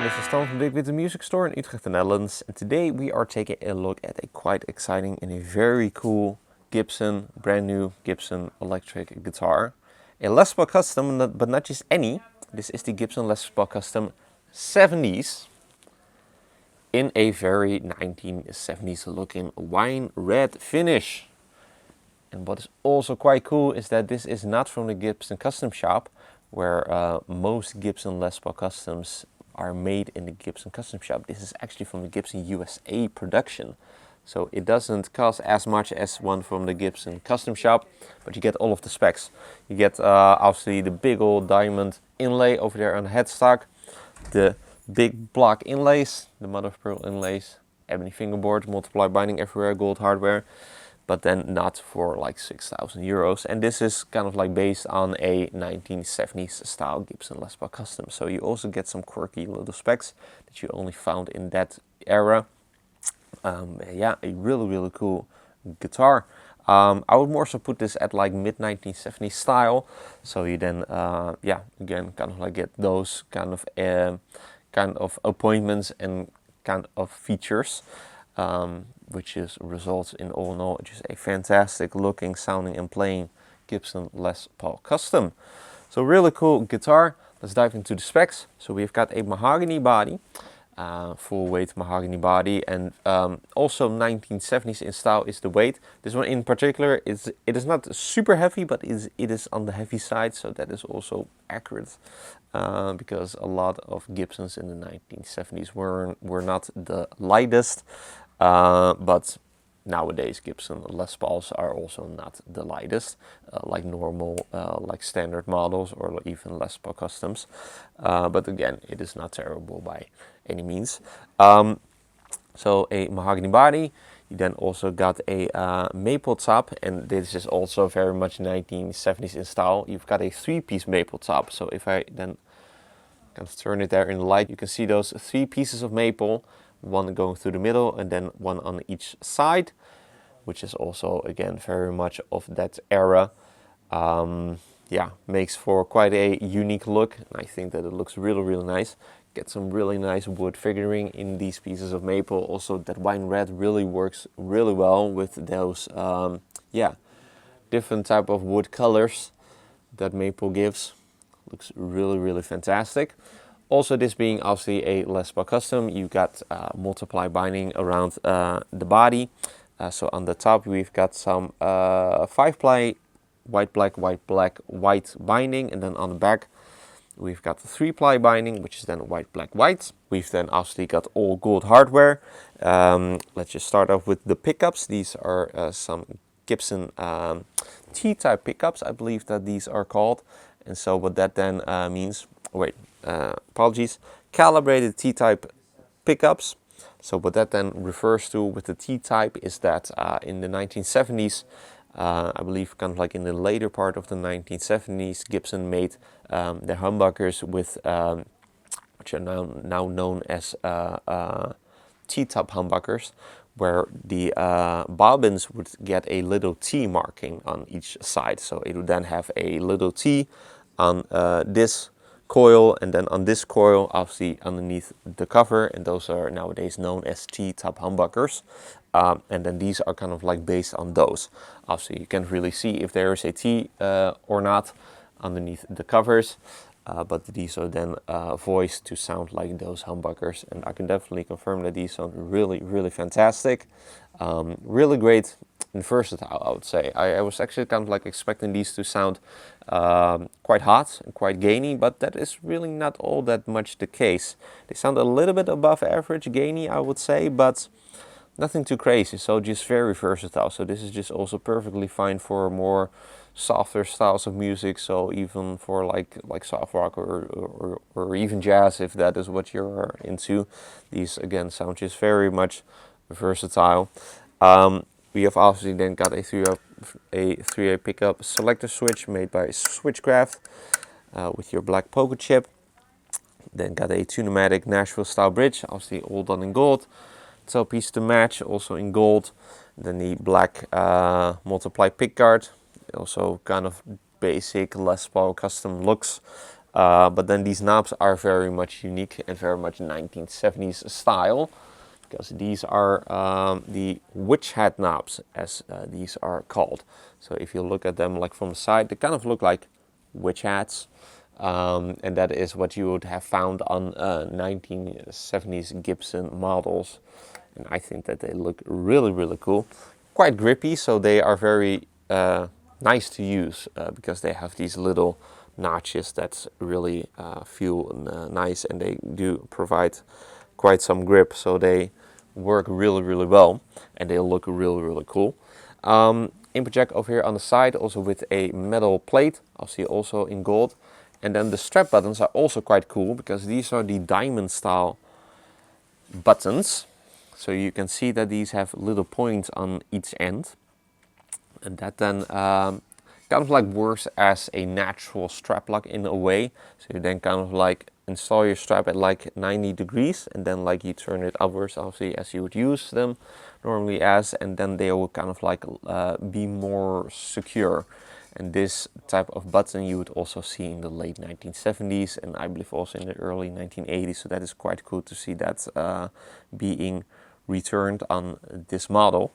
this is Tom from Dirk Witte Music Store in Utrecht, the Netherlands, and today we are taking a look at a quite exciting and a very cool Gibson, brand new Gibson electric guitar. A Les Paul Custom, but not just any. This is the Gibson Les Paul Custom 70s in a very 1970s looking wine red finish. And what is also quite cool is that this is not from the Gibson Custom Shop, where most Gibson Les Paul Customs are made in the Gibson Custom Shop. This is actually from the Gibson USA production. So it doesn't cost as much as one from the Gibson Custom Shop, but you get all of the specs. You get obviously the big old diamond inlay over there on the headstock, the big block inlays, the mother of pearl inlays, ebony fingerboard, multiply binding everywhere, gold hardware, but then not for like 6,000 euros. And this is kind of like based on a 1970s style Gibson Les Paul Custom. So you also get some quirky little specs that you only found in that era. Yeah, a really cool guitar. I would more so put this at like mid 1970s style. So you then, yeah, again, kind of like get those kind of appointments and kind of features. Which results in all in all just a fantastic looking, sounding and playing Gibson Les Paul Custom. So really cool guitar. Let's dive into the specs. So we've got a mahogany body, full weight mahogany body, and also 1970s in style is the weight. This one in particular it is not super heavy, but it is on the heavy side, so that is also accurate. Because a lot of Gibsons in the 1970s were not the lightest. But nowadays Gibson Les Pauls are also not the lightest, like normal, like standard models or even Les Paul Customs. But again, it is not terrible by any means. So a mahogany body. You then also got a maple top, and this is also very much 1970s in style. You've got a three-piece maple top. So if I then kind of turn it there in the light, you can see those three pieces of maple, one going through the middle and then one on each side, which is also again very much of that era. Yeah, makes for quite a unique look, and I think that it looks really nice. Get some really nice wood figuring in these pieces of maple. Also that wine red really works really well with those yeah, different type of wood colors that maple gives. Looks really fantastic. Also, this being obviously a Les Paul Custom, you got multiply binding around the body. So on the top we've got some 5-ply white black white binding, and then on the back we've got the 3-ply binding, which is then white black white. We've then obviously got all gold hardware. Let's just start off with the pickups. These are some Gibson T-type pickups, I believe that these are called. And so what that then means, apologies, calibrated T-type pickups. So what that then refers to with the T-type is that in the 1970s, I believe kind of like in the later part of the 1970s, Gibson made their humbuckers with, which are now known as T-type humbuckers, where the bobbins would get a little T marking on each side. So it would then have a little T on this coil, and then on this coil obviously underneath the cover, and those are nowadays known as T-type humbuckers. And then these are kind of like based on those. Obviously you can't really see if there is a T or not underneath the covers, but these are then voiced to sound like those humbuckers, and I can definitely confirm that these sound really fantastic. Really great and versatile, I would say. I was actually kind of like expecting these to sound quite hot and quite gainy, but that is really not all that much the case. They sound a little bit above average gainy, I would say, but nothing too crazy, so just very versatile. So this is just also perfectly fine for more softer styles of music, so even for like soft rock or even jazz, if that is what you're into. These again sound just very much versatile. We have obviously then got a 3-way pickup selector switch made by Switchcraft with your black poker chip. Then got a Tune-o-matic Nashville style bridge, obviously all done in gold. Tailpiece to match, also in gold. Then the black multiply pickguard, also kind of basic Les Paul custom looks. But then these knobs are very much unique and very much 1970s style, because these are the witch hat knobs, as these are called. So if you look at them like from the side, they kind of look like witch hats. And that is what you would have found on 1970s Gibson models. And I think that they look really, really cool. Quite grippy, so they are very nice to use because they have these little notches that really feel nice, and they do provide quite some grip, so they work really, really well, and they look really, really cool. Input jack over here on the side, also with a metal plate, I'll see also in gold. And then the strap buttons are also quite cool, because these are the diamond style buttons. So you can see that these have little points on each end, and that then kind of like works as a natural strap lock in a way. So you then kind of like install your strap at like 90 degrees, and then like you turn it upwards, obviously, as you would use them normally as, and then they will kind of like be more secure. And this type of button you would also see in the late 1970s, and I believe also in the early 1980s. So that is quite cool to see that being returned on this model.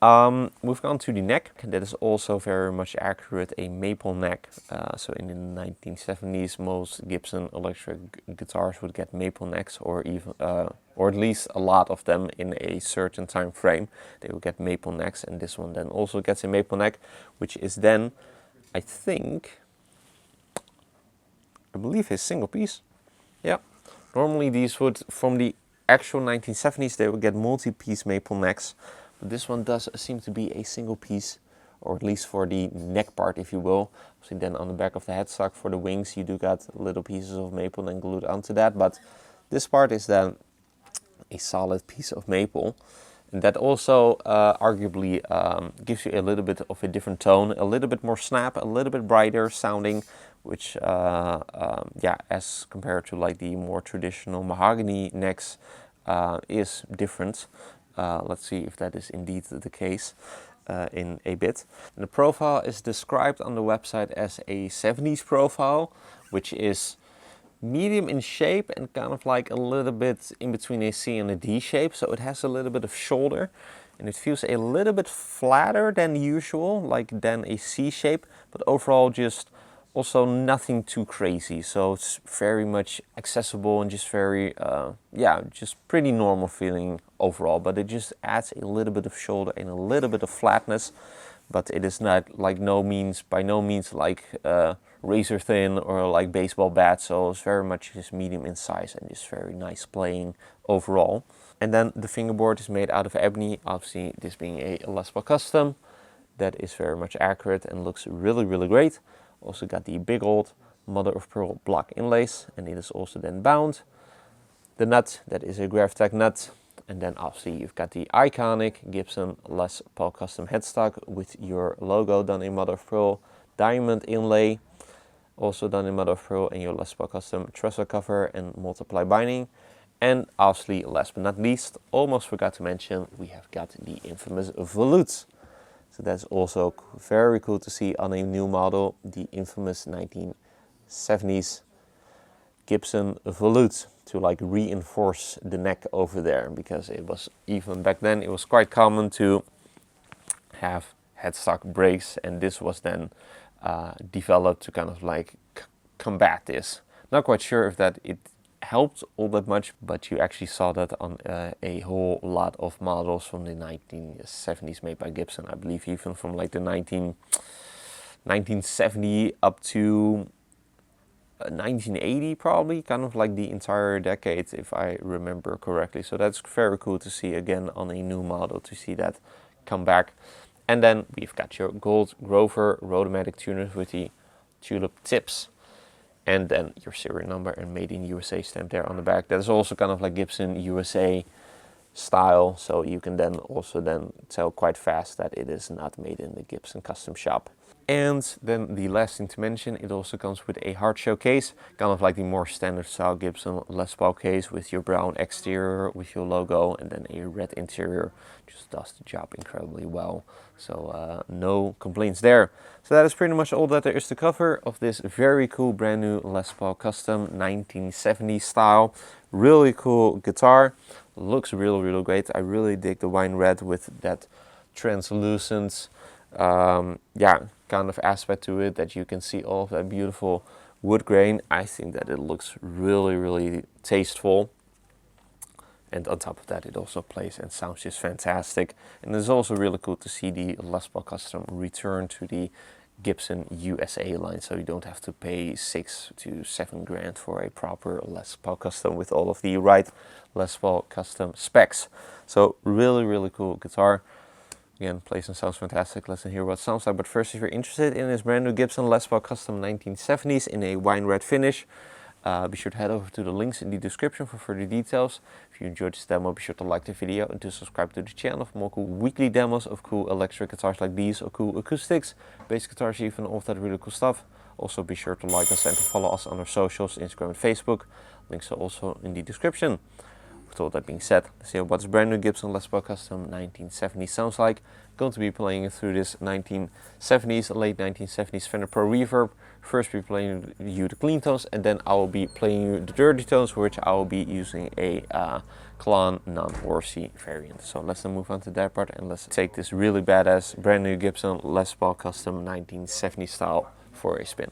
We've gone to the neck, and that is also very much accurate, a maple neck. So in the 1970s, most Gibson electric guitars would get maple necks, or even, or at least a lot of them in a certain time frame. They will get maple necks, and this one then also gets a maple neck, which is then, I believe, a single piece. Yeah, normally these would, from the actual 1970s, they would get multi-piece maple necks. But this one does seem to be a single piece, or at least for the neck part, if you will. So then on the back of the headstock for the wings, you do got little pieces of maple and glued onto that. But this part is then a solid piece of maple. And that also arguably gives you a little bit of a different tone, a little bit more snap, a little bit brighter sounding, which, yeah, as compared to like the more traditional mahogany necks, is different. Let's see if that is indeed the case in a bit. And the profile is described on the website as a 70s profile, which is medium in shape and kind of like a little bit in between a C and a D shape. So it has a little bit of shoulder, and it feels a little bit flatter than usual, like than a C shape, but overall just also nothing too crazy. So it's very much accessible and just very, yeah, just pretty normal feeling overall. But it just adds a little bit of shoulder and a little bit of flatness. But it is not like by no means like razor thin or like baseball bat. So it's very much just medium in size and just very nice playing overall. And then the fingerboard is made out of ebony. Obviously, this being a Les Paul Custom, that is very much accurate and looks really, really great. Also got the big old mother of pearl block inlays, and it is also then bound. The nut, that is a GravTech nut. And then obviously you've got the iconic Gibson Les Paul Custom headstock with your logo done in mother of pearl, diamond inlay, also done in mother of pearl, and your Les Paul Custom trestle cover and multiply binding. And obviously, last but not least, almost forgot to mention, we have got the infamous volute. So that's also very cool to see on a new model, the infamous 1970s Gibson volute, to like reinforce the neck over there, because it was, even back then, it was quite common to have headstock breaks, and this was then developed to kind of like combat this. Not quite sure if that it helped all that much, but you actually saw that on a whole lot of models from the 1970s made by Gibson. I believe even from like the 1970 up to 1980 probably, kind of like the entire decade, if I remember correctly. So that's very cool to see again on a new model, to see that come back. And then we've got your gold Grover Rotomatic tuners with the tulip tips, and then your serial number and made in USA stamp there on the back. That is also kind of like Gibson USA style, so you can then also then tell quite fast that it is not made in the Gibson custom shop. And then the last thing to mention, it also comes with a hard shell case, kind of like the more standard style Gibson Les Paul case with your brown exterior with your logo and then a red interior. Just does the job incredibly well. So no complaints there. So that is pretty much all that there is to cover of this very cool brand new Les Paul Custom 1970 style. Really cool guitar. Looks really great. I really dig the wine red with that translucent kind of aspect to it, that you can see all of that beautiful wood grain. I think that it looks really tasteful, and on top of that it also plays and sounds just fantastic. And it's also really cool to see the Les Paul Custom return to the Gibson USA line, so you don't have to pay 6 to 7 grand for a proper Les Paul Custom with all of the right Les Paul Custom specs. So really cool guitar. Again, plays and sounds fantastic. Let's hear what it sounds like. But first, if you're interested in this brand new Gibson Les Paul Custom 1970s in a wine red finish, be sure to head over to the links in the description for further details. If you enjoyed this demo, be sure to like the video and to subscribe to the channel for more cool weekly demos of cool electric guitars like these, or cool acoustics, bass guitars, even all of that really cool stuff. Also, be sure to like us and to follow us on our socials, Instagram and Facebook. Links are also in the description. With all that being said, let's see what this brand new Gibson Les Paul Custom 1970 sounds like. Going to be playing through this 1970s, late 1970s Fender Pro Reverb. First we'll be playing you the clean tones, and then I will be playing you the dirty tones, for which I will be using a Clan non-horsey variant. So let's then move on to that part, and let's take this really badass brand new Gibson Les Paul Custom 1970 style for a spin.